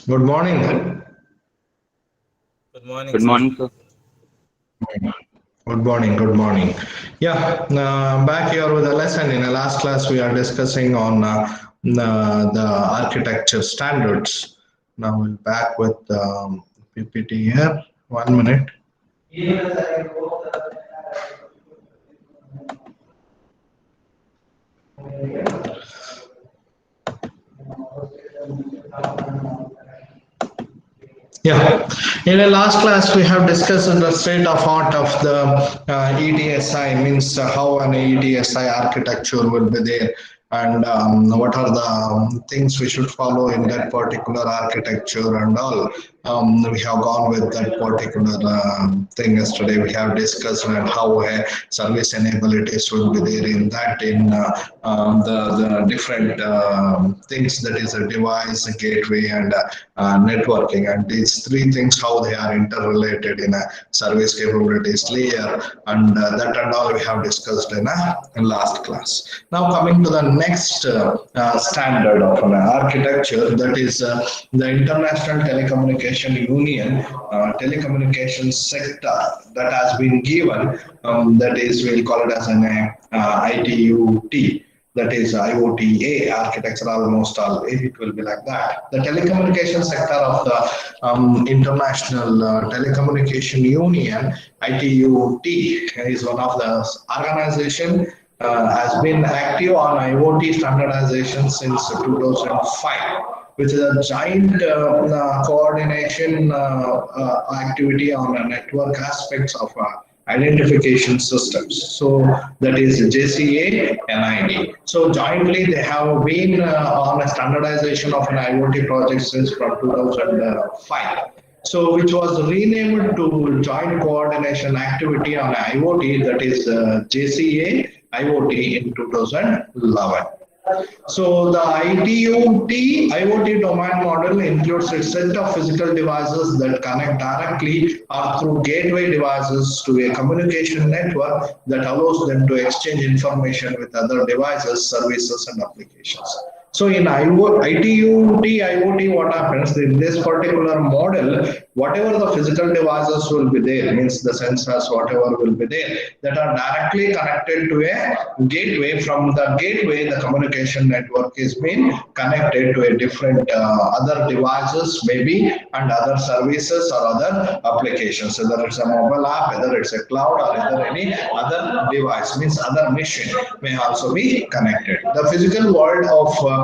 Good morning. Good morning, Good sir. morning, sir. Good morning. Good morning. Yeah, back here with a lesson. In the last class, we are discussing on the architecture standards. Now we're back with PPT here. 1 minute. Yeah, in the last class we have discussed the state of art of the ETSI, means how an ETSI architecture will be there, and what are the things we should follow in that particular architecture and all. We have gone with that particular thing yesterday. We have discussed and how service enabilities will be there in that, in the different things, that is a device, a gateway, and networking, and these three things how they are interrelated in a service capabilities layer, and that and all we have discussed in last class. Now coming to the next standard of an architecture, that is the International Telecommunication Union telecommunication sector that has been given, that is we'll call it as an ITUT, that is IOTA architecture, almost all it will be like that. The telecommunication sector of the International Telecommunication Union, ITUT, is one of the organization has been active on IoT standardization since 2005, which is a giant coordination activity on network aspects of identification systems. So that is JCA and ID. So jointly they have been on a standardization of an IoT project since from 2005. So which was renamed to Joint Coordination Activity on IoT, that is JCA IoT in 2011. So the ITUT IoT domain model includes a set of physical devices that connect directly or through gateway devices to a communication network that allows them to exchange information with other devices, services, and applications. So in ITUT IoT, what happens in this particular model, whatever the physical devices will be there, means the sensors, whatever will be there, that are directly connected to a gateway. From the gateway, the communication network is being connected to a different other devices, maybe, and other services or other applications. Whether it's a mobile app, whether it's a cloud, or whether any other device, means other machine may also be connected. The physical world of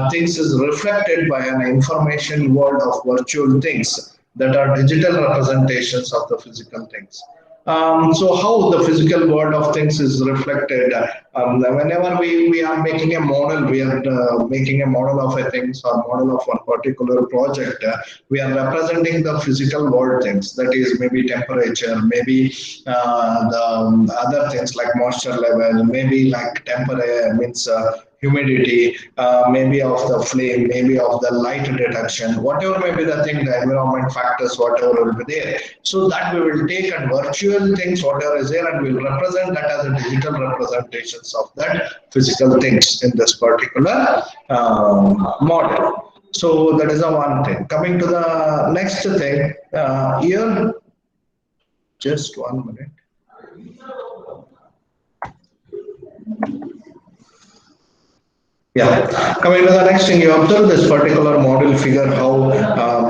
things is reflected by an information world of virtual things that are digital representations of the physical things. So how the physical world of things is reflected, whenever we are making a model, we are making a model of a things or model of one particular project, we are representing the physical world things, that is maybe temperature, maybe the other things like moisture level, maybe like temperature, means humidity, maybe of the flame, maybe of the light detection, whatever may be the thing, the environment factors, whatever will be there. So that we will take and virtual things, whatever is there, and we'll represent that as a digital representations of that physical things in this particular model. So that is the one thing. Coming to the next thing, here, just 1 minute. Yeah, coming to the next thing, you observe this particular model figure, how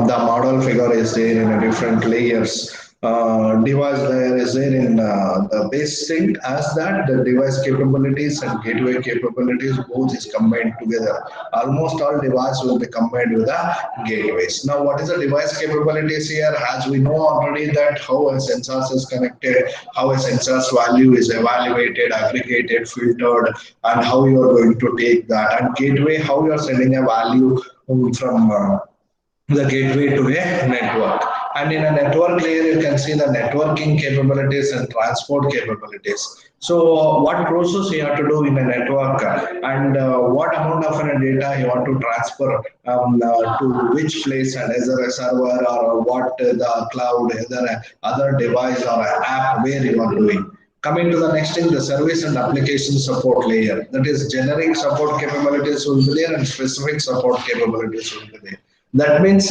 the model figure is there in a different layers. Device layer is there in the base thing, as that the device capabilities and gateway capabilities both is combined together. Almost all device will be combined with the gateways. Now, what is the device capabilities here? As we know already that how a sensors is connected, how a sensor's value is evaluated, aggregated, filtered, and how you are going to take that. And gateway, how you are sending a value from the gateway to a network. And in a network layer, you can see the networking capabilities and transport capabilities. So what process you have to do in a network, and what amount of data you want to transfer to which place, and either a server or what the cloud, either other device or an app where you are doing. Coming to the next thing, the service and application support layer. That is generic support capabilities will be there and specific support capabilities will be there. That means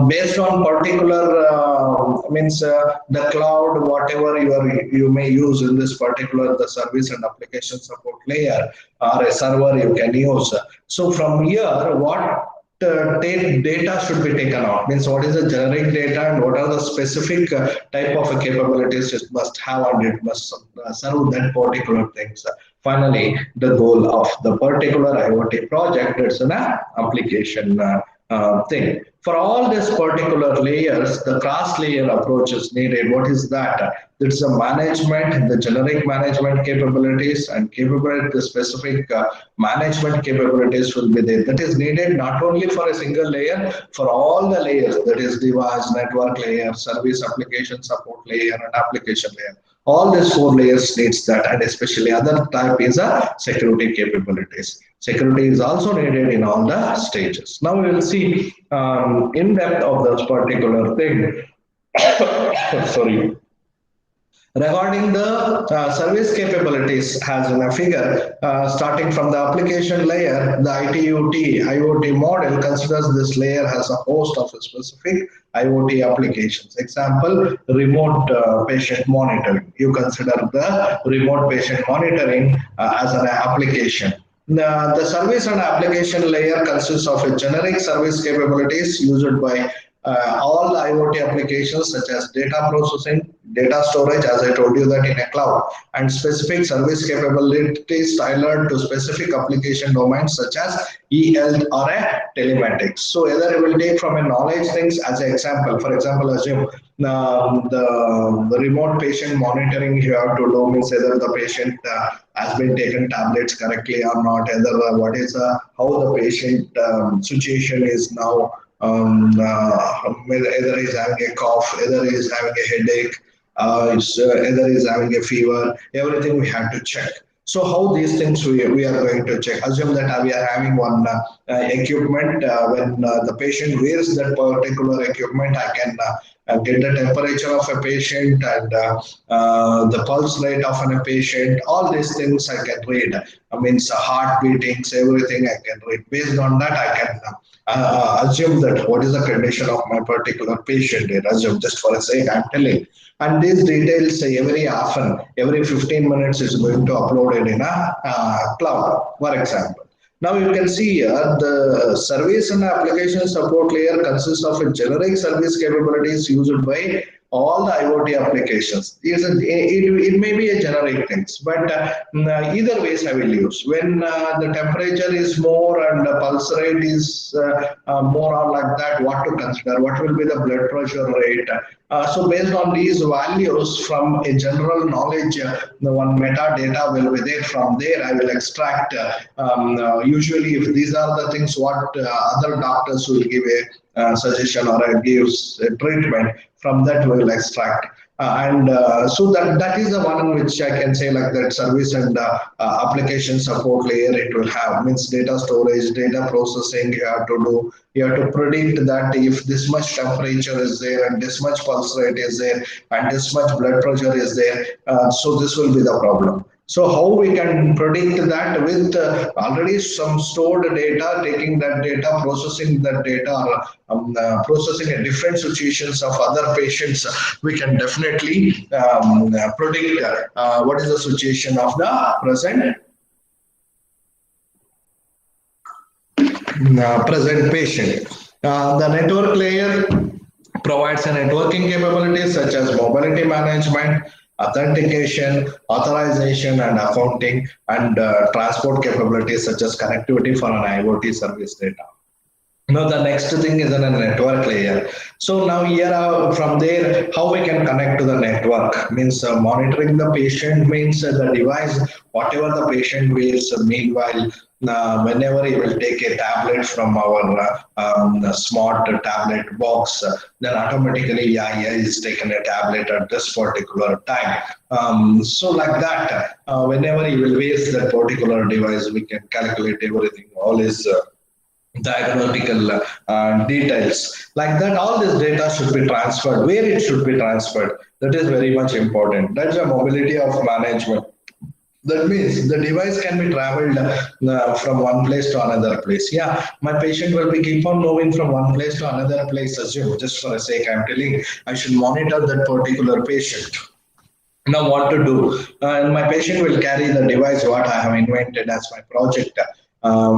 based on particular means the cloud, whatever you may use in this particular the service and application support layer or a server you can use. So from here, what data should be taken out means what is the generic data and what are the specific type of capabilities it must have and it must serve that particular things. Finally, the goal of the particular IoT project is an application thing. For all these particular layers, the cross-layer approach is needed. What is that? It's the management, the generic management capabilities and capability, the specific management capabilities will be there. That is needed not only for a single layer, for all the layers, that is device, network layer, service application support layer, and application layer. All these four layers needs that, and especially other type is a security capabilities. Security is also needed in all the stages. Now we will see in depth of this particular thing. Sorry. Regarding the service capabilities as in a figure, starting from the application layer, the IoT model considers this layer as a host of a specific IoT applications. Example, remote patient monitoring. You consider the remote patient monitoring as an application. The service and application layer consists of a generic service capabilities used by all IoT applications such as data processing, data storage, as I told you that in a cloud, and specific service capabilities tailored to specific application domains such as e-health or a telematics. So either you will take from a knowledge things as an example. For example, assume the remote patient monitoring you have to do means either the patient has been taken tablets correctly or not, either what is how the patient situation is now, either he's having a cough, either he's having a headache, either he's having a fever, everything we have to check. So how these things we are going to check? Assume that we are having one equipment. When the patient wears that particular equipment, I can get the temperature of a patient and the pulse rate of a patient. All these things I can read. I mean, heart beatings, everything I can read. Based on that, I can assume that what is the condition of my particular patient. Assume just for a sake, I'm telling. And these details every often, every 15 minutes is going to upload it in a cloud, for example. Now you can see here the service and application support layer consists of a generic service capabilities used by all the IoT applications. It may be a generic things, but either ways I will use. When the temperature is more and the pulse rate is more or like that, what to consider, what will be the blood pressure rate. So based on these values from a general knowledge, the one metadata will be there. From there, I will extract. Usually, if these are the things, what other doctors will give a suggestion or gives a treatment. From that, we will extract. So that is the one which I can say like that service and application support layer it will have means data storage, data processing you have to do. You have to predict that if this much temperature is there and this much pulse rate is there and this much blood pressure is there, so this will be the problem. So how we can predict that with already some stored data, taking that data, processing that data, or processing a different situations of other patients, we can definitely predict what is the situation of the present patient. The network layer provides a networking capabilities such as mobility management, authentication, authorization, and accounting, and transport capabilities such as connectivity for an IoT service data. Now the next thing is a network layer. So now here from there, how we can connect to the network means monitoring the patient means the device, whatever the patient wears. Meanwhile, whenever he will take a tablet from our smart tablet box, then automatically he is taken a tablet at this particular time. So like that, whenever he will waste that particular device, we can calculate everything, all his diagnosticial details like that. All this data should be transferred, where it should be transferred, that is very much important. That's the mobility of management. That means the device can be traveled from one place to another place. Yeah, my patient will be keep on moving from one place to another place. Assume, just for a sake, I'm telling I should monitor that particular patient. Now, what to do? And my patient will carry the device what I have invented as my project,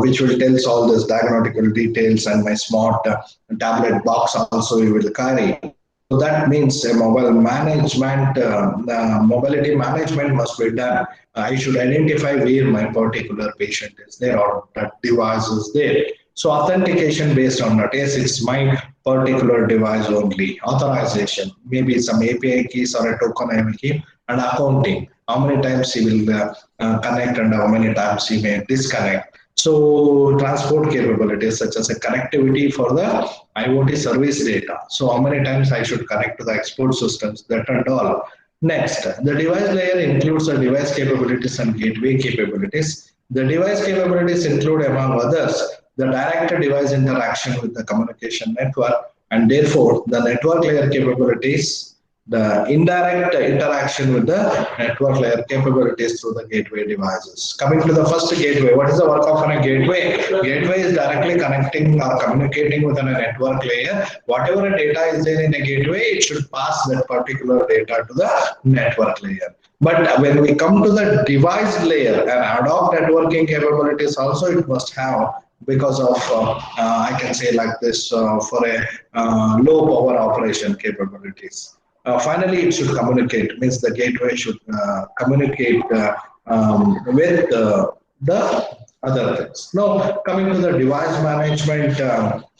which will tells all this diagnostical details, and my smart tablet box also we will carry. So that means mobile management, mobility management must be done. I should identify where my particular patient is there or that device is there. So authentication based on that. Yes, it's my particular device only. Authorization, maybe some API keys or a token I will keep, and accounting. How many times he will connect and how many times he may disconnect. So transport capabilities such as a connectivity for the IoT service data. So how many times I should connect to the export systems, that and all. Next, the device layer includes the device capabilities and gateway capabilities. The device capabilities include, among others, the direct device interaction with the communication network, and therefore the network layer capabilities, the indirect interaction with the network layer capabilities through the gateway devices. Coming to the first gateway, what is the work of a gateway? Gateway is directly connecting or communicating with a network layer. Whatever data is there in a gateway, it should pass that particular data to the network layer. But when we come to the device layer and ad hoc networking capabilities, also it must have, because of I can say like this, for a low power operation capabilities. Finally, it should communicate, means the gateway should communicate with the other things. Now, coming to the device management,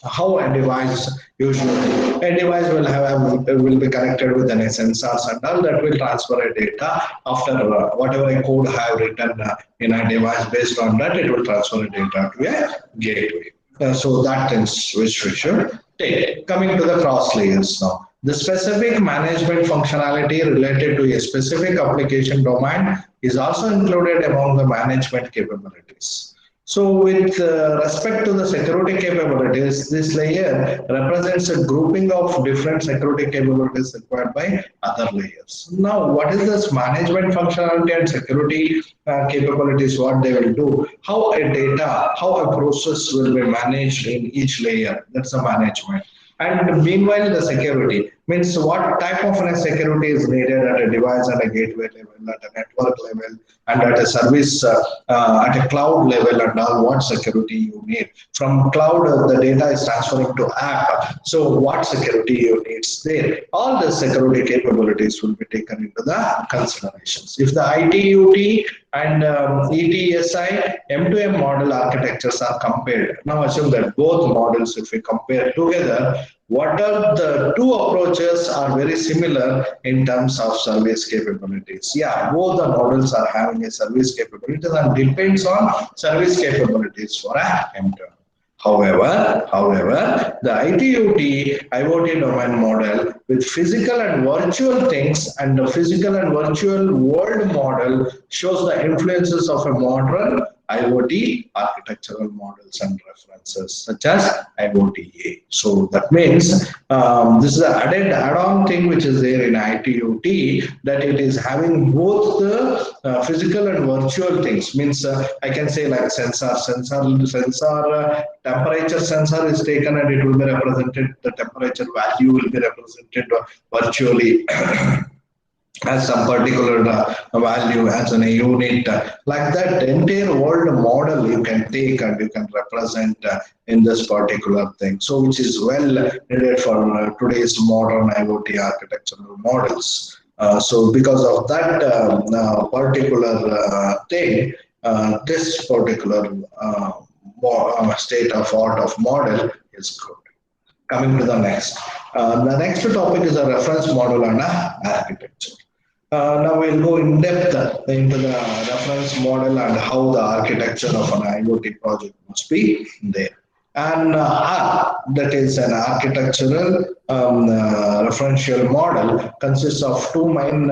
how a device usually, a device will be connected with any sensors and all that will transfer a data after whatever a code I have written in a device. Based on that, it will transfer a data to a gateway. So that is which we should take. Coming to the cross layers now. The specific management functionality related to a specific application domain is also included among the management capabilities. So with respect to the security capabilities, this layer represents a grouping of different security capabilities required by other layers. Now, what is this management functionality and security capabilities, what they will do, how a data, how a process will be managed in each layer, that's the management. And meanwhile, the security means what type of a security is needed at a device, at a gateway level, at a network level, and at a service, at a cloud level, and all what security you need. From cloud, the data is transferring to app. So what security you need there? All the security capabilities will be taken into the considerations. If the ITUT and ETSI M2M model architectures are compared. Now assume that both models, if we compare together, what are the two approaches are very similar in terms of service capabilities. Yeah, both the models are having a service capabilities and depends on service capabilities for a M2M. However, the ITUT IoT domain model with physical and virtual things and the physical and virtual world model shows the influences of a modern IoT architectural models and references such as IoTA. So that means this is an add-on thing which is there in ITUT, that it is having both the physical and virtual things. Means I can say like sensor temperature sensor is taken and it will be represented. The temperature value will be represented virtually. As some particular value as a unit, like that entire world model you can take and you can represent in this particular thing, so which is well needed for today's modern IoT architectural models. So because of that particular thing, this particular state of art of model is good. Coming to the next topic is a reference model and architecture. Now we'll go in depth into the reference model and how the architecture of an IoT project must be there. And that is an architectural referential model consists of two main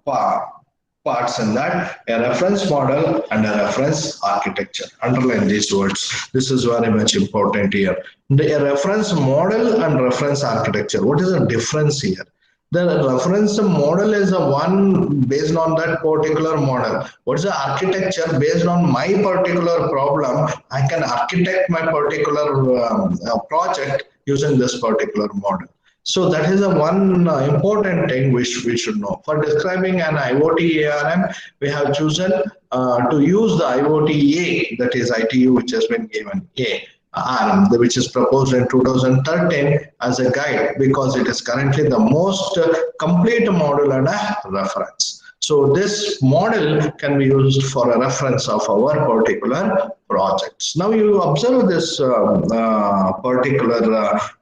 parts in that, a reference model and a reference architecture. Underline these words. This is very much important here. A reference model and reference architecture. What is the difference here? The reference model is a one based on that particular model. What's the architecture based on my particular problem? I can architect my particular project using this particular model. So that is a one important thing which we should know. For describing an IoT ARM, we have chosen to use the IoT A, that is ITU, which has been given A. ARM, which is proposed in 2013 as a guide because it is currently the most complete model and a reference. So this model can be used for a reference of our particular projects. Now you observe this particular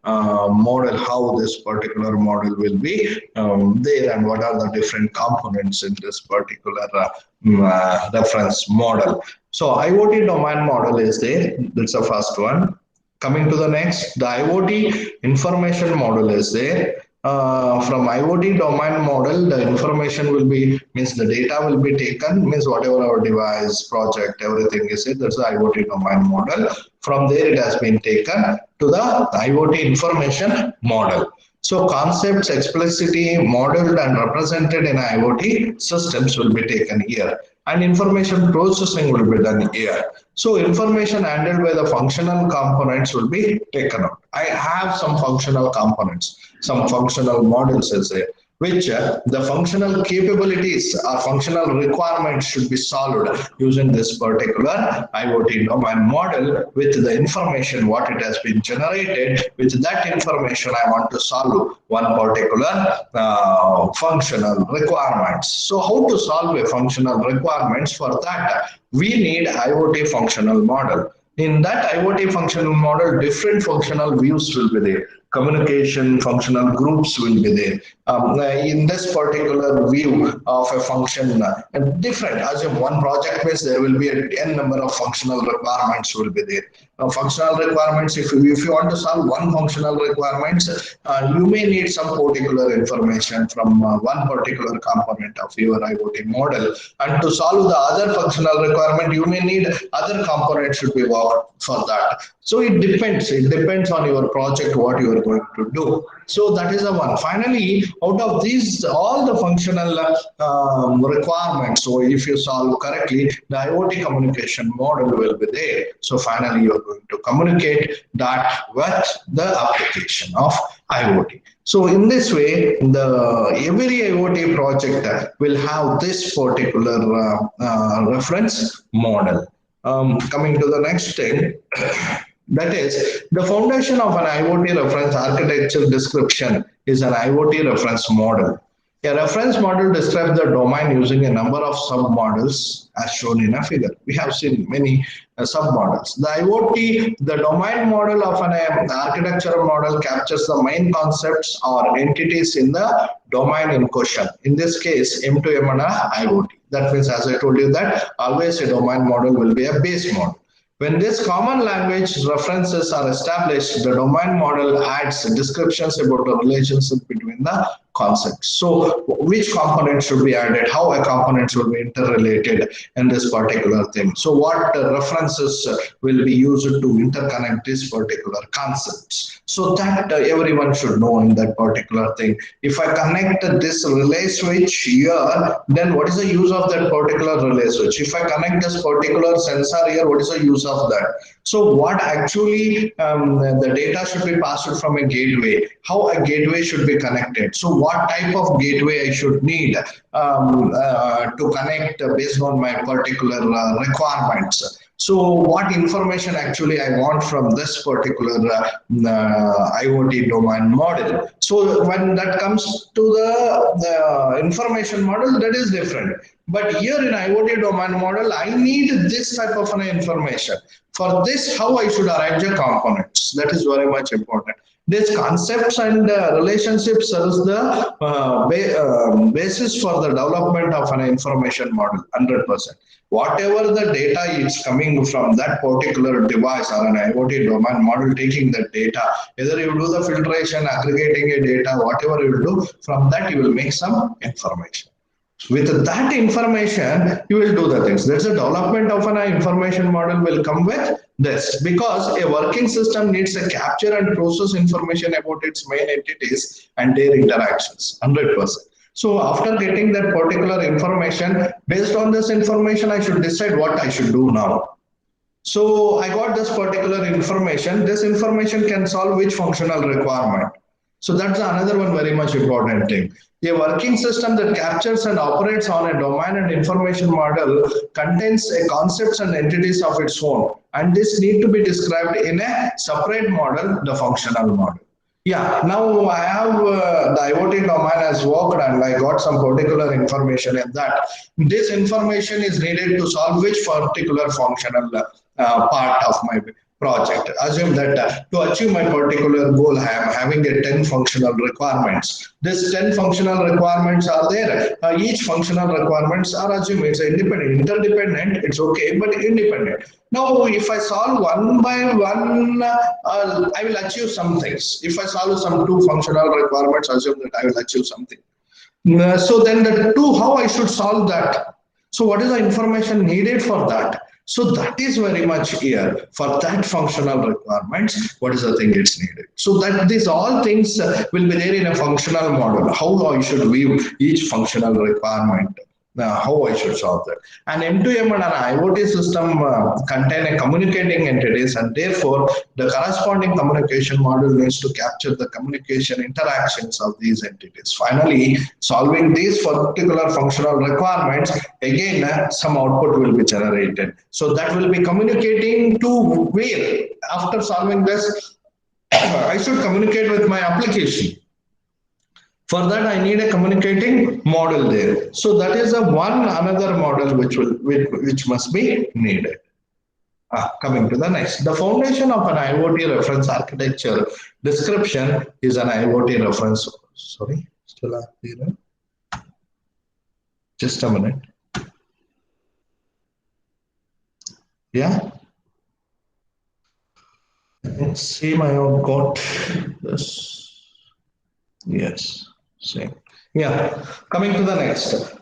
model, how this particular model will be there and what are the different components in this particular reference model. So IoT domain model is there. That's the first one. Coming to the next, the IoT information model is there. From IoT domain model, the information will be, means the data will be taken, means whatever our device, project, everything is it, that's the IoT domain model. From there it has been taken to the IoT information model. So concepts explicitly modeled and represented in IoT systems will be taken here, and information processing will be done here. So information handled by the functional components will be taken out. I have some functional components, some functional models is there, which the functional capabilities or functional requirements should be solved using this particular IoT domain model with the information what it has been generated. With that information, I want to solve one particular functional requirements. So how to solve a functional requirements? For that, we need IoT functional model. In that IoT functional model, different functional views will be there. Communication functional groups will be there. In this particular view of a function, different, as in one project means there will be a n number of functional requirements will be there. Functional requirements, if you want to solve one functional requirements, you may need some particular information from one particular component of your IoT model. And to solve the other functional requirement, you may need other components should be worked for that. So it depends. It depends on your project, what you are going to do. So that is the one. Finally, out of these, all the functional requirements, so if you solve correctly, the IoT communication model will be there. So finally, you are going to communicate that with the application of IoT. So in this way, every IoT project will have this particular reference model. Coming to the next thing, that is the foundation of an IoT reference architecture description is an IoT reference model. A reference model describes the domain using a number of submodels as shown in a figure. We have seen many submodels. The domain model of an architectural model captures the main concepts or entities in the domain in question. In this case, M2M and IoT. That means, as I told you, that always a domain model will be a base model. When this common language references are established, the domain model adds descriptions about the relationship between the concepts. So which component should be added, how a component should be interrelated in this particular thing. So what references will be used to interconnect these particular concepts. So that everyone should know in that particular thing. If I connect this relay switch here, then what is the use of that particular relay switch? If I connect this particular sensor here, what is the use of that? So what actually the data should be passed from a gateway, how a gateway should be connected. So what type of gateway I should need to connect based on my particular requirements. So what information actually I want from this particular IoT domain model. So when that comes to the information model, that is different. But here in IoT domain model, I need this type of information. For this, how I should arrange the components. That is very much important. These concepts and relationships serves the basis for the development of an information model, 100%. Whatever the data is coming from that particular device or an IoT domain model taking that data, either you do the filtration, aggregating a data, whatever you do, from that you will make some information. With that information, you will do the things. That's the development of an information model will come with this, because a working system needs to capture and process information about its main entities and their interactions 100%. So after getting that particular information, based on this information, I should decide what I should do now. So I got this particular information. This information can solve which functional requirement. So that's another one very much important thing. A working system that captures and operates on a domain and information model contains a concepts and entities of its own, and this need to be described in a separate model, the functional model. Yeah, now I have the IoT domain has worked and I got some particular information in that. This information is needed to solve which particular functional part of my project. Assume that to achieve my particular goal, I am having a 10 functional requirements. This 10 functional requirements are there. Each functional requirements are assumed it's independent, interdependent, it's okay, but independent. Now, if I solve one by one, I will achieve some things. If I solve some two functional requirements, assume that I will achieve something. So then the two, how I should solve that? So what is the information needed for that? So that is very much here for that functional requirements. What is the thing it's needed? So that these all things will be there in a functional model. How I should view each functional requirement. How I should solve that. An M2M and an IoT system contain a communicating entities, and therefore the corresponding communication model needs to capture the communication interactions of these entities. Finally, solving these particular functional requirements, again some output will be generated. So that will be communicating to where? After solving this, I should communicate with my application. For that, I need a communicating model there. So that is a one another model which must be needed. Coming to the next, the foundation of an IoT reference architecture description is an IoT reference. Sorry, still up here. Just a minute. Yeah. Let's see. I have got this. Yes. Same. Yeah. Coming to the next.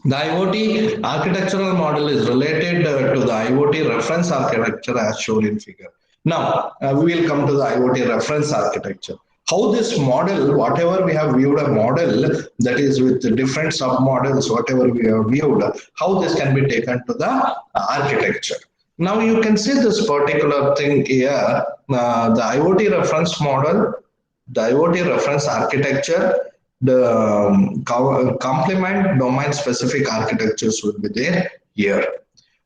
The IoT architectural model is related to the IoT reference architecture as shown in figure. Now, we will come to the IoT reference architecture. How this model, whatever we have viewed a model that is with the different submodels, whatever we have viewed, how this can be taken to the architecture. Now you can see this particular thing here, the IoT reference model, the IoT reference architecture, the complement domain specific architectures will be there here.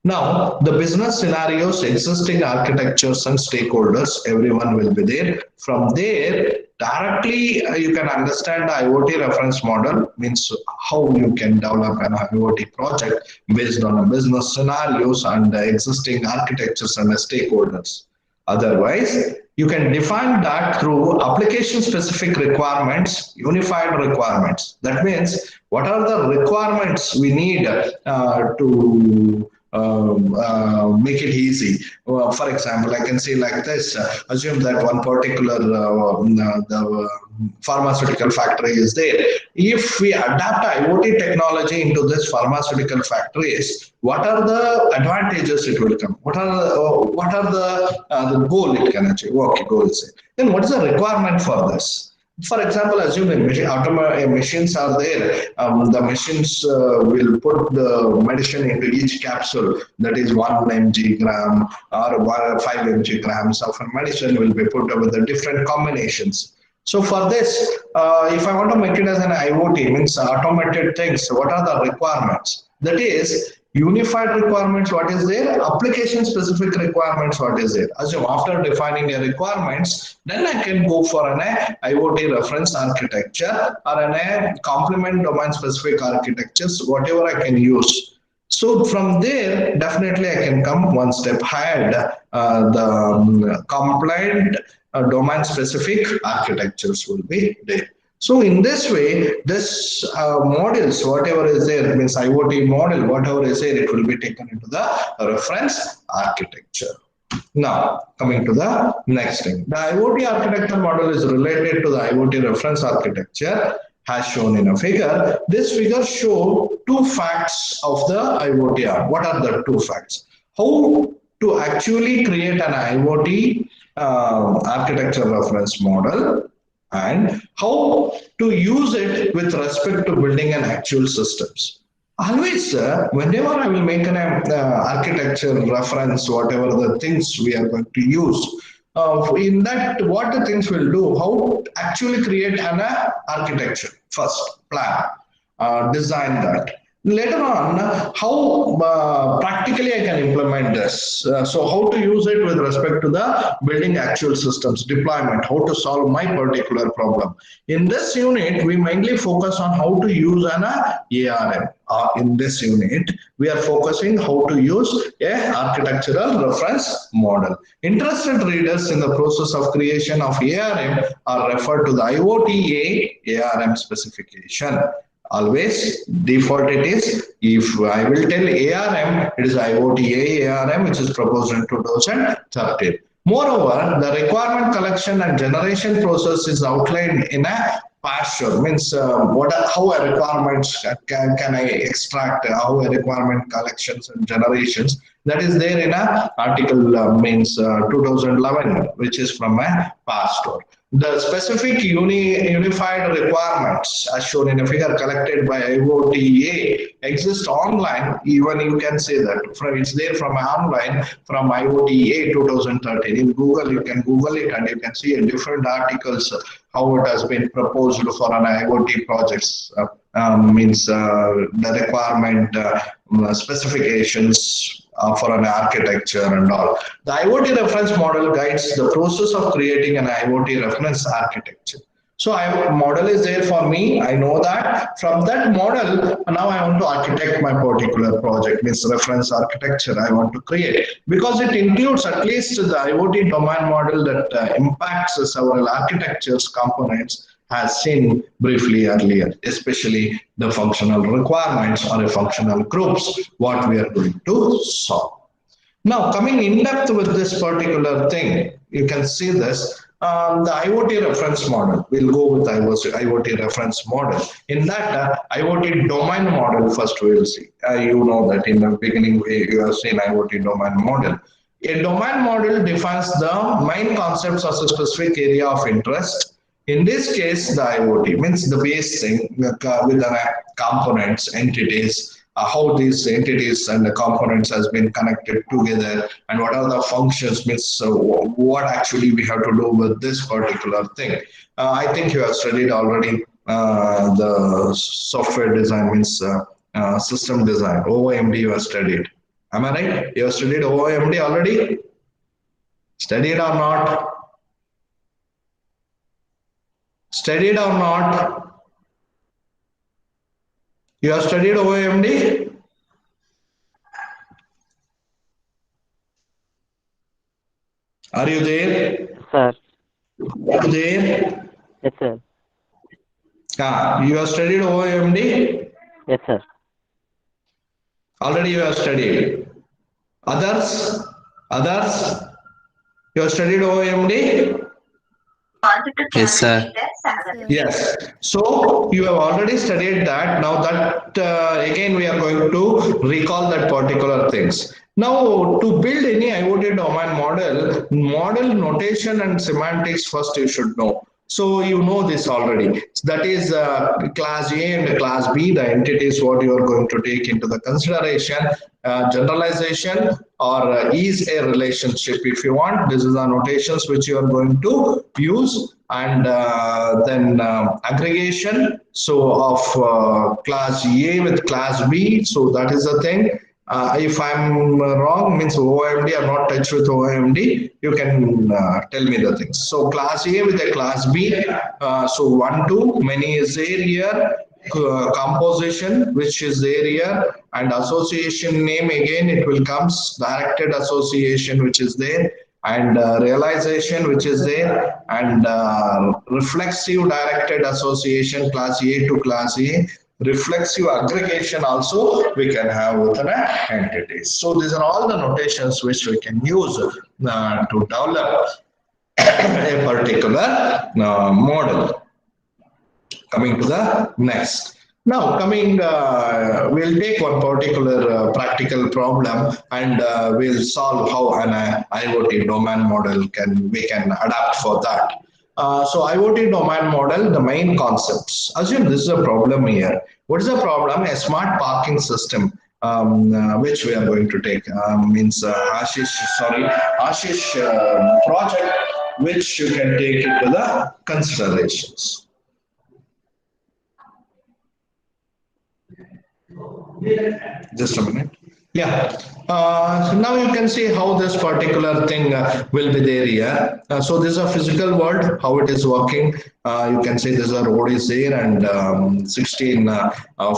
Now, the business scenarios, existing architectures and stakeholders, everyone will be there. From there, directly you can understand the IoT reference model, means how you can develop an IoT project based on the business scenarios and the existing architectures and the stakeholders. Otherwise, you can define that through application specific requirements, unified requirements. That means what are the requirements we need to make it easy. For example, I can say like this, assume that one particular the pharmaceutical factory is there. If we adapt IoT technology into this pharmaceutical factories, what are the advantages it will come? What are the goal it can achieve? Okay, goal is it. Then what is the requirement for this? For example, assume machines are there. The machines will put the medicine into each capsule. That is 1 mg gram or 5 mg grams of a medicine will be put with the different combinations. So for this, if I want to make it as an IoT, means automated things, what are the requirements? That is, unified requirements, what is there? Application specific requirements, what is there? Assume after defining the requirements, then I can go for an IoT reference architecture or an complement domain specific architectures, whatever I can use. So from there, definitely I can come one step ahead, the compliant domain specific architectures will be there. So in this way, this models, whatever is there, means IoT model, whatever is there, it will be taken into the reference architecture. Now, coming to the next thing. The IoT architecture model is related to the IoT reference architecture as shown in a figure. This figure show two facts of the IoT arm. What are the two facts? How to actually create an IoT architecture reference model, and how to use it with respect to building an actual systems. Always, whenever I will make an architecture reference, whatever the things we are going to use, in that, what the things will do, how to actually create an architecture first, plan, design that. Later on, how practically I can implement this. So how to use it with respect to the building actual systems, deployment, how to solve my particular problem. In this unit, we mainly focus on how to use an ARM. In this unit, we are focusing how to use a architectural reference model. Interested readers in the process of creation of ARM are referred to the IoT ARM specification. Always default it is, if I will tell ARM, it is IoT ARM, which is proposed in 2013. Moreover, the requirement collection and generation process is outlined in a pasture, means how a requirements can I extract, how a requirement collections and generations, that is there in a article means 2011, which is from a pasture. The specific unified requirements as shown in a figure collected by IoT exist online. Even you can say that it's there from online from IoT 2013. In Google, you can Google it and you can see in different articles how it has been proposed for an IoT projects. Means the requirement specifications for an architecture and all. The IoT reference model guides the process of creating an IoT reference architecture. So model is there for me. I know that from that model, now I want to architect my particular project, means reference architecture I want to create, because it includes at least the IoT domain model that impacts several architectures components as seen briefly earlier, especially the functional requirements or a functional groups, what we are going to solve. Now, coming in depth with this particular thing, you can see this. The IoT reference model, we'll go with IoT reference model. In that IoT domain model, first we will see. You know that in the beginning, you have seen IoT domain model. A domain model defines the main concepts of a specific area of interest. In this case, the IoT means the base thing with the components, entities, how these entities and the components has been connected together, and what are the functions, means what actually we have to do with this particular thing. I think you have studied already the software design, means system design, OOMD you have studied. Am I right? You have studied OOMD already? Studied or not? Studied or not? You have studied OOMD? Are you there? Sir. Are you there? Yes, sir. You have studied OOMD? Yes, sir. Already you have studied. Others? Others? You have studied OOMD? Yes, sir. Yes. So you have already studied that. Now that again we are going to recall that particular things. Now to build any IoT domain model notation and semantics first you should know. So you know this already. That is class A and class B, the entities what you are going to take into the consideration. Generalization or is a relationship if you want. This is the notations which you are going to use, and then aggregation. So of class A with class B. So that is the thing. If I'm wrong, means OOMD, I'm not touched with OOMD, you can tell me the things. So class A with a class B, so 1, 2, many is there here, composition, which is there here, and association name, again, it will comes, directed association, which is there, and realization, which is there, and reflexive directed association, class A to class A. Reflexive aggregation also we can have with an entity. So these are all the notations which we can use to develop a particular model. Coming to the next. Now, we'll take one particular practical problem and we'll solve how an IoT domain model we can adapt for that. So IoT domain model, the main concepts. Assume this is a problem here. What is the problem? A smart parking system, which we are going to take. Ashish project, which you can take into the considerations. Just a minute. Yeah. So now you can see how this particular thing will be there here. So this is a physical world, how it is working. You can see this road is there and 16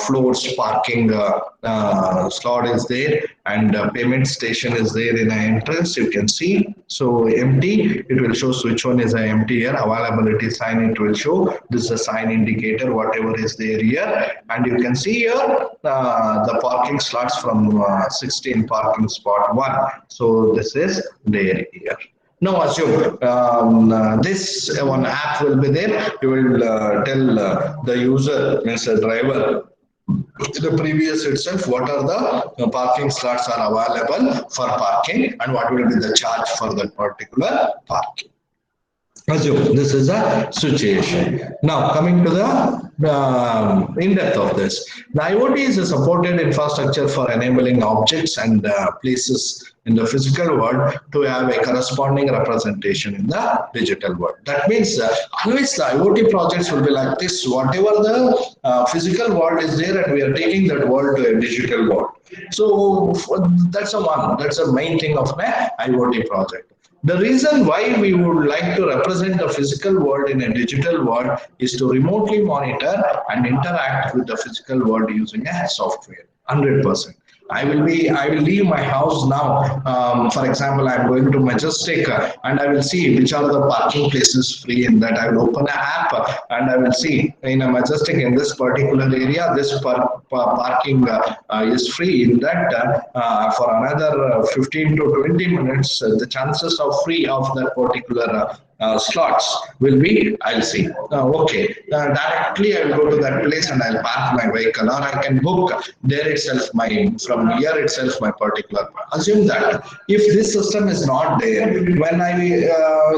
floors parking slot is there and payment station is there in an entrance. You can see. So empty, it will show which one is empty here. Availability sign, it will show. This is a sign indicator, whatever is there here. And you can see here the parking slots from 16 parking spot 1. So this is there here. Now assume this one app will be there. You will tell the user, Mr. Driver, the previous itself, what are the parking slots are available for parking and what will be the charge for that particular parking. Assume this is a situation. Now coming to the in-depth of this. The IoT is a supported infrastructure for enabling objects and places in the physical world to have a corresponding representation in the digital world. That means always the IoT projects will be like this. Whatever the physical world is there and we are taking that world to a digital world. So that's the main thing of an IoT project. The reason why we would like to represent the physical world in a digital world is to remotely monitor and interact with the physical world using a software, 100%. I will leave my house now. For example, I'm going to Majestic and I will see which are the parking places free in that. I will open an app and I will see in a Majestic in this particular area, this parking is free in that for another 15 to 20 minutes, the chances of free of that particular slots will be, I'll see. Okay, directly I will go to that place and I'll park my vehicle, or I can book there itself from here itself my particular. Assume that if this system is not there, when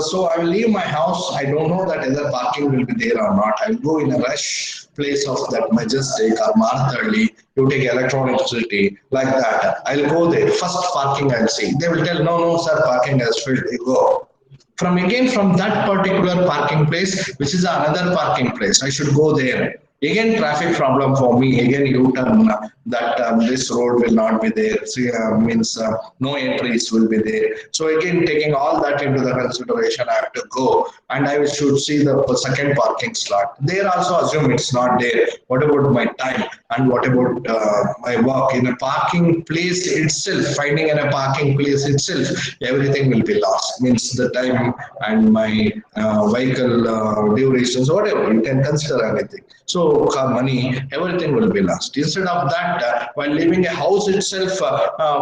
so I will leave my house, I don't know that either parking will be there or not. I will go in a rush place of that Majestic or Marthali, you take Electronic City, like that. I'll go there. First parking I'll see. They will tell, no, sir, parking has filled. You go. From that particular parking place, which is another parking place, I should go there. Again, traffic problem for me. Again, U-turn that this road will not be there. Means no entries will be there. So again, taking all that into the consideration, I have to go and I should see the second parking slot. There also assume it's not there. What about my time and what about my work in a parking place itself? Finding in a parking place itself, everything will be lost. Means the time and my vehicle durations, whatever you can consider anything. So money, everything will be lost. Instead of that, while leaving a house itself,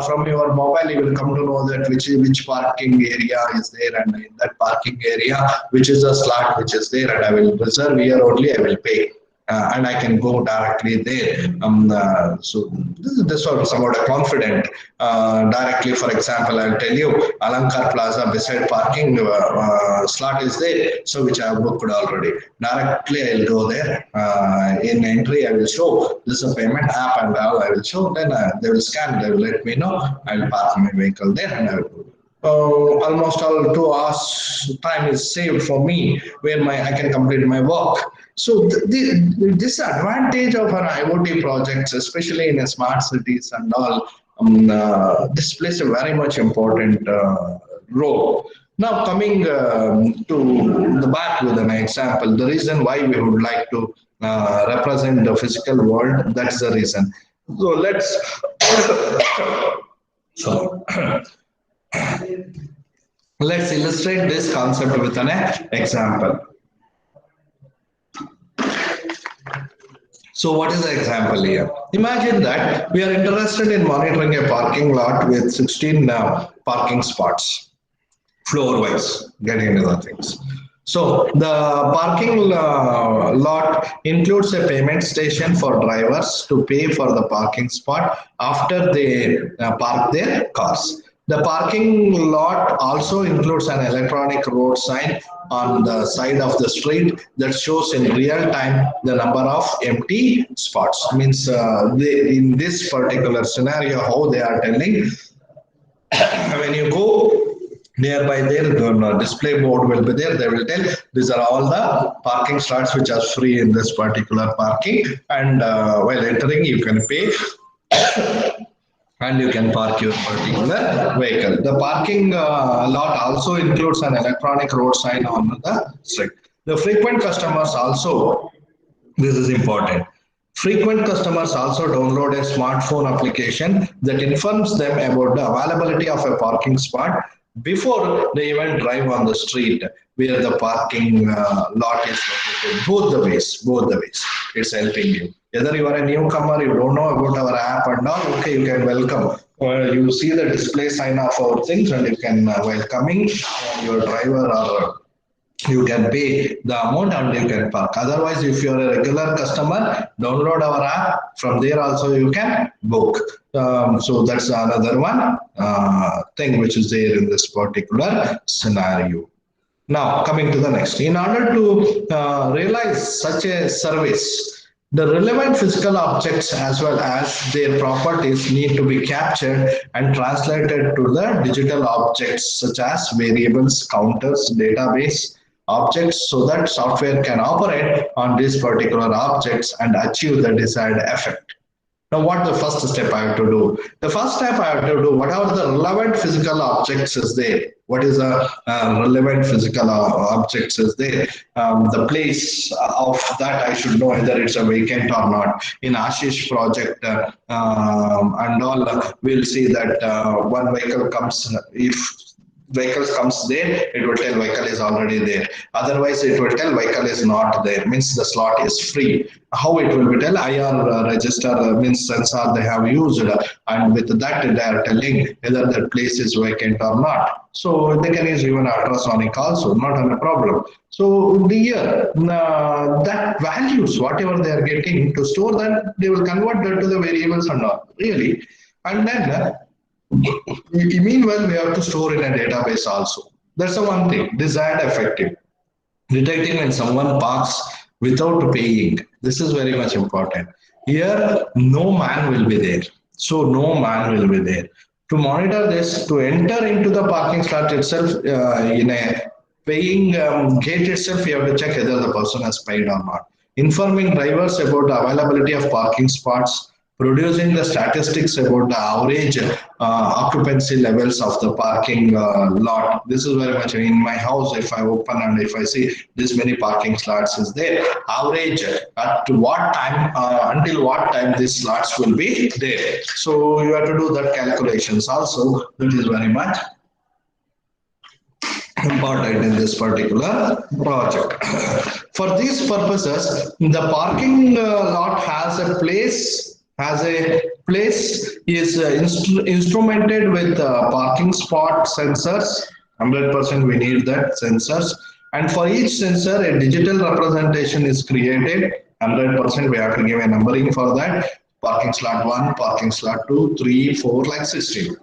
from your mobile, you will come to know that which parking area is there, and in that parking area, which is a slot which is there, and I will reserve here only, I will pay. And I can go directly there. So this was somewhat confident. Directly, for example, I'll tell you, Alankar Plaza beside parking slot is there, so which I have booked already. Directly, I'll go there. In entry, I will show this is a payment app, and all I will show. Then they will scan. They will let me know. I will park my vehicle there, and I will go. Almost all 2 hours time is saved for me, where I can complete my work. So this advantage of an IoT projects, especially in smart cities and all, this plays a very much important role. Now coming to the back with an example, the reason why we would like to represent the physical world, that's the reason. So let's let's illustrate this concept with an example. So what is the example here? Imagine that we are interested in monitoring a parking lot with 16 parking spots, floor-wise, getting into the things. So the parking lot includes a payment station for drivers to pay for the parking spot after they park their cars. The parking lot also includes an electronic road sign on the side of the street that shows in real time the number of empty spots. Means in this particular scenario, how they are telling when you go nearby there, the display board will be there. They will tell these are all the parking slots which are free in this particular parking, and while entering you can pay and you can park your particular vehicle. The parking lot also includes an electronic road sign on the street. The frequent customers also, this is important. Frequent customers also download a smartphone application that informs them about the availability of a parking spot before they even drive on the street where the parking lot is located. Both the ways, it's helping you. Whether you are a newcomer, you don't know about our app and all, okay, you can welcome. You see the display sign of our things and you can welcoming your driver or you can pay the amount and you can park. Otherwise, if you're a regular customer, download our app. From there also you can book. So that's another one thing which is there in this particular scenario. Now, coming to the next, in order to realize such a service, the relevant physical objects as well as their properties need to be captured and translated to the digital objects such as variables, counters, database objects so that software can operate on these particular objects and achieve the desired effect. Now, what the first step I have to do? The first step I have to do, what are the relevant physical objects is there? What is the relevant physical objects is there? The place of that I should know whether it's a vacant or not. In Ashish project and all, we'll see that one vehicle comes, if vehicles comes there, it will tell vehicle is already there. Otherwise, it will tell vehicle is not there, means the slot is free. How it will be tell IR register means sensor they have used, and with that they are telling whether that place is vacant or not. So they can use even ultrasonic also, not a problem. So here that values whatever they are getting to store that they will convert that to the variables and all really, and then meanwhile we have to store in a database also. That's the one thing. Desired effective detecting when someone parks without paying. This is very much important. Here, no man will be there. So no man will be there. To monitor this, to enter into the parking slot itself in a paying gate itself, you have to check whether the person has paid or not. Informing drivers about the availability of parking spots, producing the statistics about the average occupancy levels of the parking lot. This is very much in my house. If I open and if I see this many parking slots is there, average at what time until what time these slots will be there. So you have to do that calculations also. That is very much important in this particular project. For these purposes, the parking lot has a place is instrumented with parking spot sensors. 100% we need that sensors, and for each sensor a digital representation is created. 100% we have to give a numbering for that. Parking slot 1, parking slot 2, 3, 4, like 16.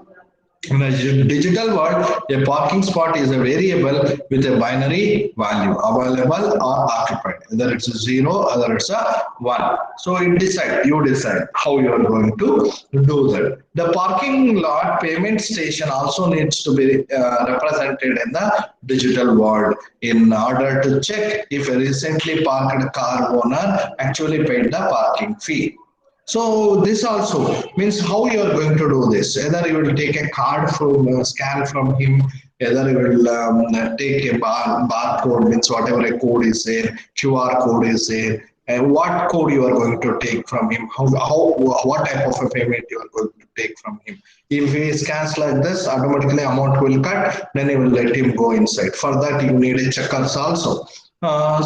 In a digital world, a parking spot is a variable with a binary value, available or occupied. Either it's a 0, either it's a 1. So you decide how you are going to do that. The parking lot payment station also needs to be represented in the digital world in order to check if a recently parked car owner actually paid the parking fee. So this also means how you are going to do this. Either you will take a card from scan from him, either you will take a barcode, means whatever a code is there, QR code is there, and what code you are going to take from him, what type of a payment you are going to take from him. If he scans like this, automatically amount will cut, then you will let him go inside. For that, you need a checkers also.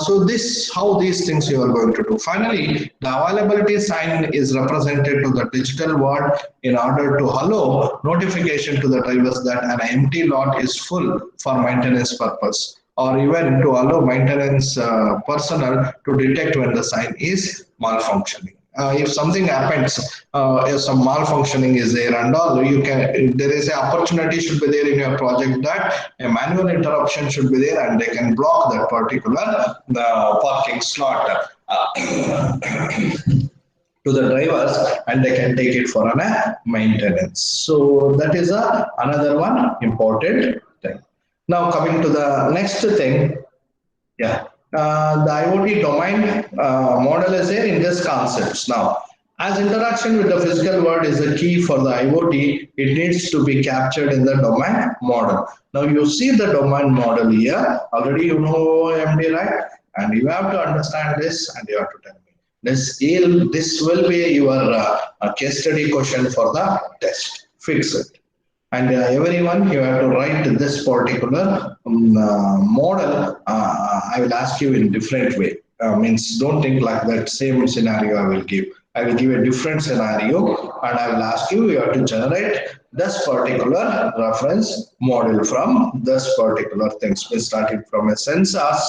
So this how these things you are going to do. Finally, the availability sign is represented to the digital world in order to allow notification to the drivers that an empty lot is full for maintenance purpose. or even to allow maintenance personnel to detect when the sign is malfunctioning. If something happens, if some malfunctioning is there and all, there is an opportunity should be there in your project that a manual interruption should be there and they can block that particular parking slot to the drivers and they can take it for a maintenance. So that is another one important thing. Now coming to the next thing, yeah, the IoT domain model is there in this concepts. Now, as interaction with the physical world is the key for the IoT, it needs to be captured in the domain model. Now, you see the domain model here. Already you know OMD, right? And you have to understand this and you have to tell me. This will be your case study question for the test. Fix it. And everyone, you have to write this particular model. I will ask you in different way. Means don't think like that same scenario I will give. I will give a different scenario and I will ask you, you have to generate this particular reference model from this particular things. We started from a sensors,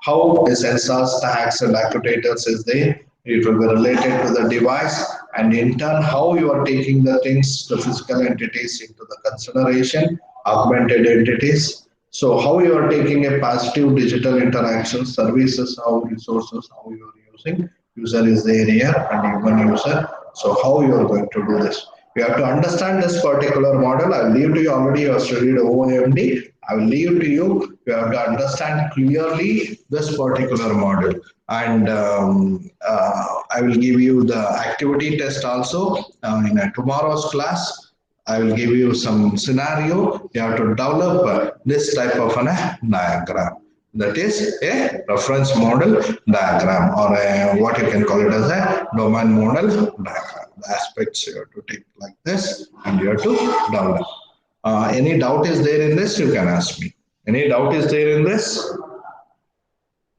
how a sensors, tags and actuators is there. It will be related to the device and in turn how you are taking the things, the physical entities into the consideration, augmented entities. So how you are taking a positive digital interaction, services, how resources, how you are using, user is the area and human user. So how you are going to do this. You have to understand this particular model. I will leave to you already, you have studied OMD. I will leave to you. You have to understand clearly this particular model. And I will give you the activity test also in tomorrow's class. I will give you some scenario. You have to develop this type of a diagram. That is a reference model diagram or what you can call it as a domain model diagram. The aspects you have to take like this and you have to develop. Any doubt is there in this, you can ask me. Any doubt is there in this?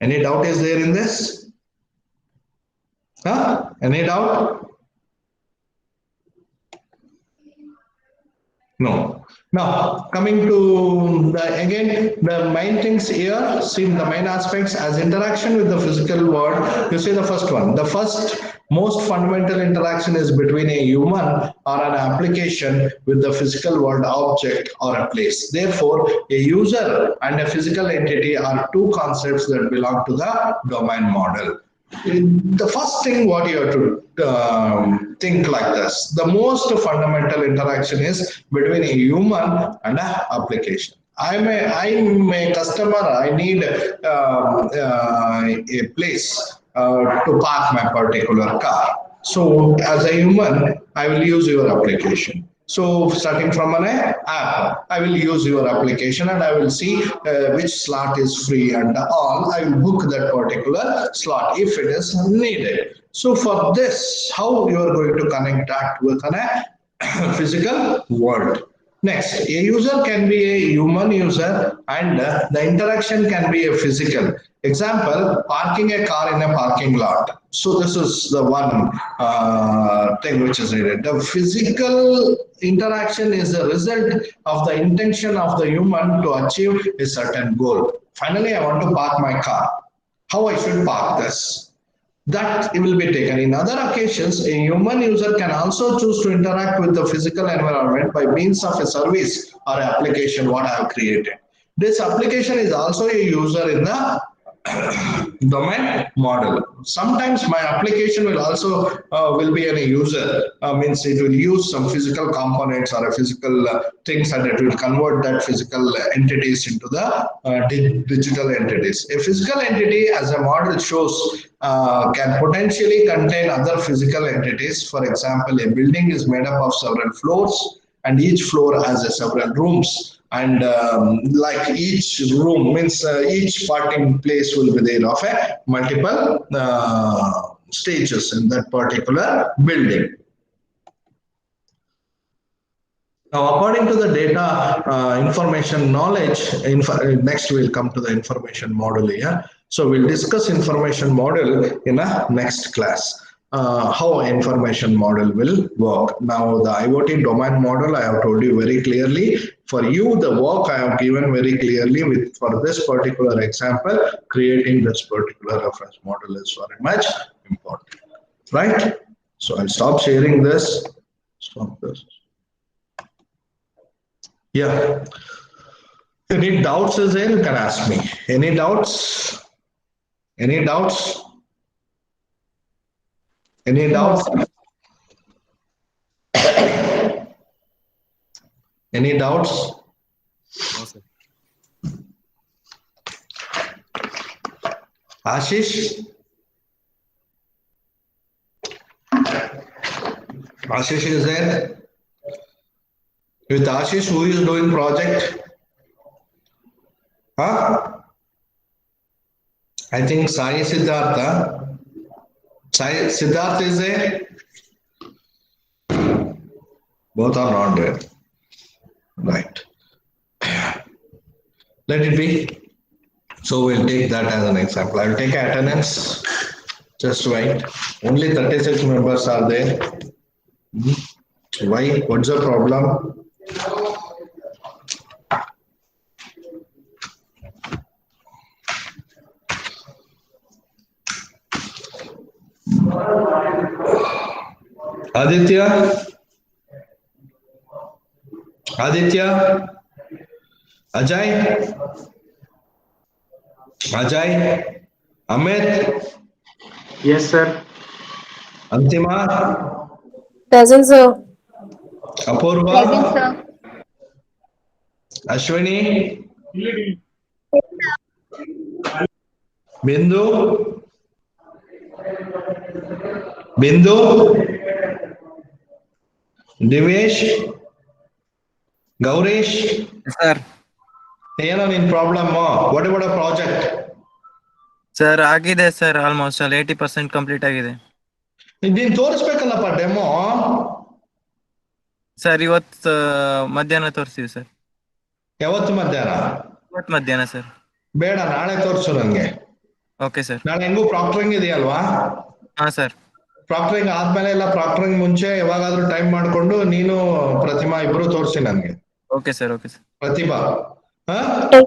Any doubt is there in this? Huh? Any doubt? No. Now, coming to again, the main things here, see the main aspects as interaction with the physical world. You see the first one. The first most fundamental interaction is between a human or an application with the physical world object or a place. Therefore, a user and a physical entity are two concepts that belong to the domain model. The first thing what you have to think like this, the most fundamental interaction is between a human and an application. I'm a customer, I need a place to park my particular car. So as a human, I will use your application. So starting from an app, I will use your application and I will see which slot is free and all. I will book that particular slot if it is needed. So for this, how you are going to connect that with a physical world. Next, a user can be a human user and the interaction can be a physical. Example, parking a car in a parking lot. So this is the one thing which is needed. The physical interaction is the result of the intention of the human to achieve a certain goal. Finally, I want to park my car. How I should park this? That it will be taken. In other occasions, a human user can also choose to interact with the physical environment by means of a service or application what I have created. This application is also a user in the domain model. Sometimes my application will also will be a user, means it will use some physical components or a physical things and it will convert that physical entities into the digital entities. A physical entity, as a model shows, can potentially contain other physical entities. For example, a building is made up of several floors and each floor has several rooms. And like each room means each parking place will be there of a multiple stages in that particular building. Now, according to the data information knowledge, next we'll come to the information model here. So we'll discuss information model in a next class. How information model will work. Now the IoT domain model, I have told you very clearly, For you, the work I have given very clearly with for this particular example, creating this particular reference model is very much important, right? So I'll stop sharing this. Stop this. Yeah. Any doubts is there? You can ask me. Any doubts? Any doubts? Any No, doubts? sir. Any doubts? No, sir. Ashish? Ashish is there? With Ashish, who is doing project? Huh? I think Sai Siddhartha. Sai Siddhartha is there? Both are not there. Right. Let it be. So we'll take that as an example. I'll take attendance. Just wait. Only 36 members are there. Why? What's the problem? Aditya? Aditya? Ajay? Ajay? Amit? Yes, sir. Antima? Present, sir. Apurva? Present, sir. Ashwini? Bindu? Bindu? Divesh? Gaurish? Sir ಏನೋ ನಿನ್ problem what about a project sir ಆಗಿದೆ sir almost ಅಲ್ಲಿ 80% complete ಆಗಿದೆ ನೀನ್ ತೋರಿಸ್ಬೇಕಲ್ಲಪ್ಪ demo sir ಇವತ್ತು ಮಧ್ಯಾಹ್ನ ತೋರಿಸ್ತೀವಿ sir ಯಾವತ್ತು ಮಧ್ಯಾಹ್ನ ಇವತ್ತು ಮಧ್ಯಾಹ್ನ ಸರ್ ಬೇಡ ನಾಳೆ ತೋರಿಸು ನಂಗೆ ಓಕೆ ಸರ್ ನಾಳೆ ಹೆಂಗೂ ಪ್ರಾಕ್ಟರಿಂಗ್ ಇದೆಯಲ್ವಾ ಹಾಂ ಸರ್ ಪ್ರಾಕ್ಟರಿಂಗ್ ಆದ್ಮೇಲೆ ಇಲ್ಲ ಪ್ರಾಕ್ಟರಿಂಗ್ ಮುಂಚೆ ಯಾವಾಗಾದ್ರೂ ಟೈಮ್ ಮಾಡ್ಕೊಂಡು ನೀನು ಪ್ರತಿಮಾ ಇಬ್ರು ತೋರಿಸಿ ನನ್ಗೆ okay sir Pratibha Sir,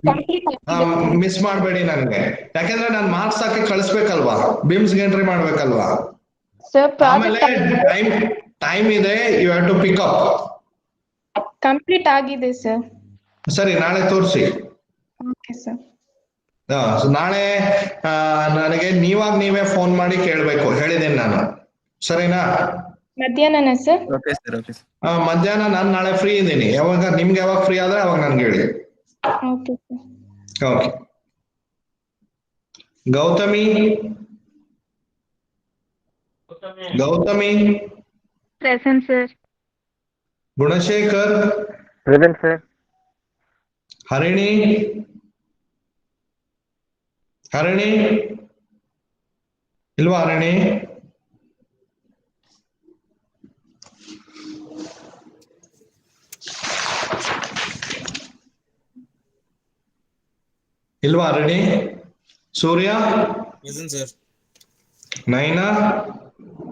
complete. Miss ಮಾಡಬೇಡಿ ನನ್ಗೆ ಯಾಕಂದ್ರೆ ನಾನು ಮಾರ್ಕ್ಸ್ ಹಾಕಿ ಕಳಿಸ್ಬೇಕಲ್ವಾ ಬಿಮ್ಸ್ ಎಂಟ್ರಿ ಮಾಡ್ಬೇಕಲ್ವಾ Sir, ಆಮೇಲೆ project ಟೈಮ್ ಇದೆ you have to pick up complete ಆಗಿದೆ ಸರ್. ಸರಿ ನಾಳೆ ತೋರಿಸಿ ಓಕೆ ಸರ್. ನಾಳೆ ನನಗೆ ನೀವೇ ಫೋನ್ ಮಾಡಿ ಕೇಳ್ಬೇಕು ಹೇಳಿದ್ದೀನಿ ನಾನು ಸರಿನಾ ಮಧ್ಯಾಹ್ನನಾ ಸರ್? ಓಕೆ ಸರ್ ಮಧ್ಯಾಹ್ನ ನಾನು ನಾಳೆ ಫ್ರೀ ಇದ್ದೀನಿ ಯಾವಾಗ ನಿಮ್ಗೆ ಯಾವಾಗ ಫ್ರೀ ಆದ್ರೆ ಅವಾಗ ನನ್ಗೆ ಹೇಳಿ okay sir. Okay Gautami Present, sir. Gunashekar Present, sir. Harini ಇಲ್ವಾ ಹರಿಣಿ ಇಲ್ವಾ ಹರಿಣಿ ಸೂರ್ಯ Present, sir. Naina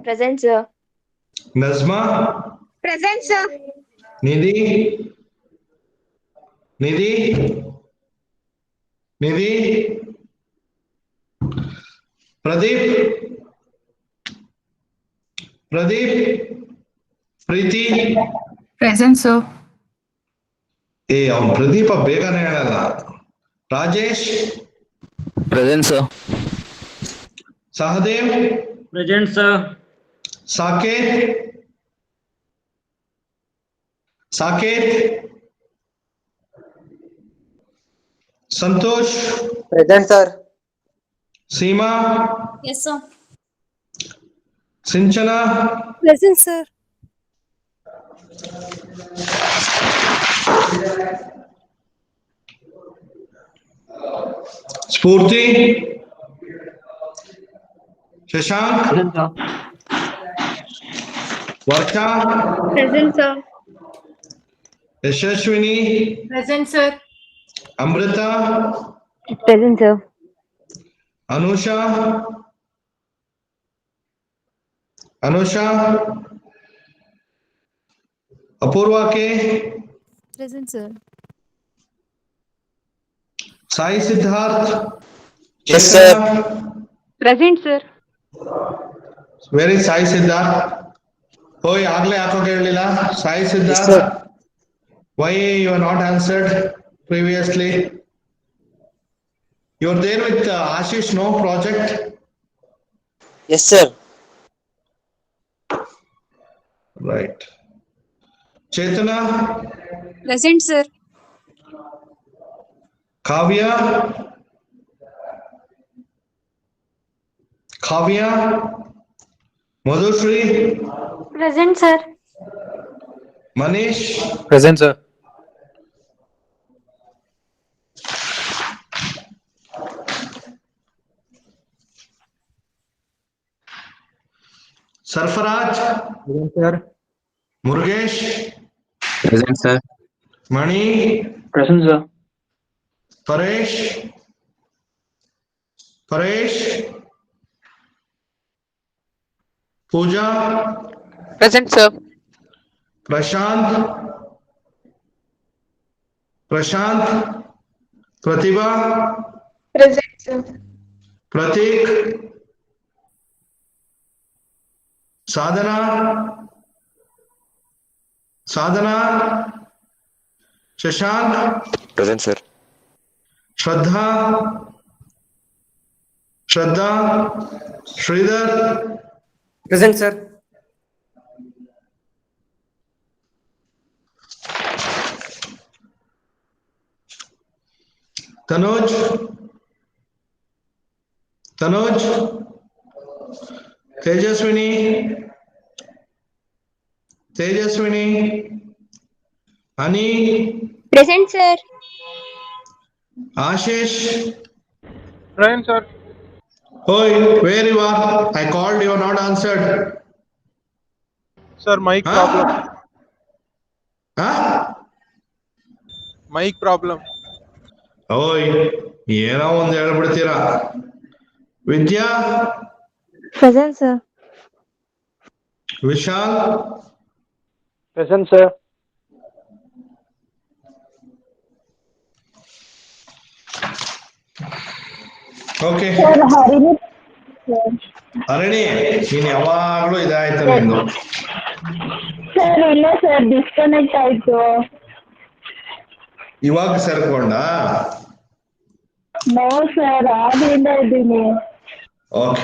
Present, sir. Najma Present, sir. ನಿಧಿ ಪ್ರದೀಪ್ ಪ್ರೀತಿ Present, sir. ಅವನ್ ಪ್ರದೀಪ ಬೇಗನೆ ಹೇಳಲ್ಲ Rajesh present sir Sahadev Present, sir. Saketh Santosh Present, sir. Seema Yes, sir. Sinchana Present, sir. Spoorthi Shashank Varsha Present, sir. Yashaswini Present, sir. Amrutha Present, sir. Anusha Apoorva K Present, sir. Sai Siddharth. Yes, sir. Chaitanya? Present, sir. Where is Sai Siddharth? ಹೋಯ್ ಆಗ್ಲೇ ಯಾಕೋ ಕೇಳಲಿಲ್ಲ Sai Yes, Siddharth sir. Why you are not answered previously you are there with Ashish no project Yes, sir. Right Chetana Present, sir. Kavya Kavya Madhushree Present, sir. Manish Present, sir. Sarfaraz Present, sir. Murugesh Present, sir. Mani Present, sir. Paresh Paresh Pooja Present, sir. Prashanth Prashanth Pratibha Present, sir. Prateek Sadhana Sadhana Shashank Present, sir. Shraddha Shraddha Shridhar Present, sir. Tanoj Tanoj Tejaswini Tejaswini any Present, sir. Ashish Present, sir. ಓಯ್ where you are I called you are not answered Sir, mic problem. Mic problem. ಓಯ್ ಏನೋ ಒಂದ್ ಹೇಳ್ಬಿಡ್ತೀರಾ Vidya Present, sir. Vishal Present, sir. Okay Arani ನೀನ್ ಯಾವಾಗ್ಲೂ ಇದಾಯ್ತು ನಿಂದು sir ಇಲ್ಲ ಸರ್ ಡಿಸ್ಕನೆಕ್ಟ್ ಆಯ್ತು. ಇವಾಗ ಸೇರ್ಕೊಂಡ ನೋ ಸರ್ ಆಗ್ಲಿಂದ ಇದ್ದೀನಿ. ಓಕೆ